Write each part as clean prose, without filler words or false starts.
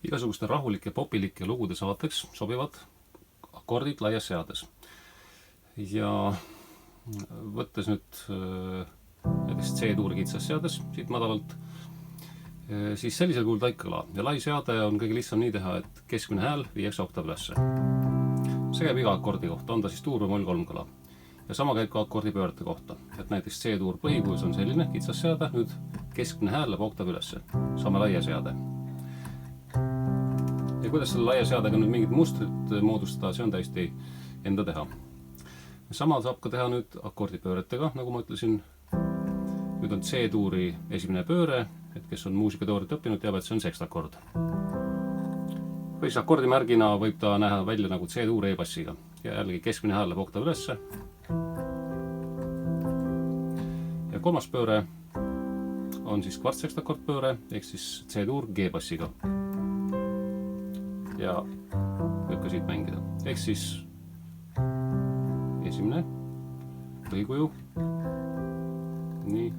Igasuguste rahulike popilike lugude saateks sobivad akordid laias seades. Ja võttes nüüd näiteks C-tuuri kitsas seades siit madalalt, siis sellisel kujul ta ikka kõlab. Ja lai seade on kõige lihtsam nii teha, et keskmine hääl viiakse oktav ülesse. See käib iga akordi kohta, on ta siis tuur või moll 3 kõla. Ja sama käib ka akordi pöörde kohta. Et näiteks C-tuur põhikujus on selline kitsas seade, nüüd keskmine hääl läheb oktav ülesse. Saame laia seade. Ja kuidas selle laia seadega nüüd mingit mustrit moodustada, see on täiesti enda teha. Sama saab ka teha nüüd akordipööretega, nagu ma ütlesin. Nüüd on C-tuuri esimene pööre, et kes on muusikateooriat õppinud, teab, et see on sekstakord. Või siis akordimärgina võib ta näha välja nagu C-tuur E-bassiga. Ja jällegi keskmine hääl läheb oktav ülesse. Ja kolmas pööre on siis kvartsekstakord pööre, ehk siis C-tuur G-bassiga. Ja võib ka siit mängida. Ehk siis esimene põhikuju. Nii,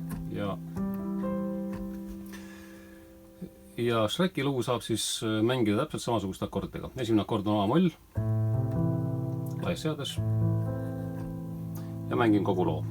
ja Shreki lugu saab siis mängida täpselt samasuguste akordidega. Esimene akord on A-moll, laias seades ja mängin kogu loo.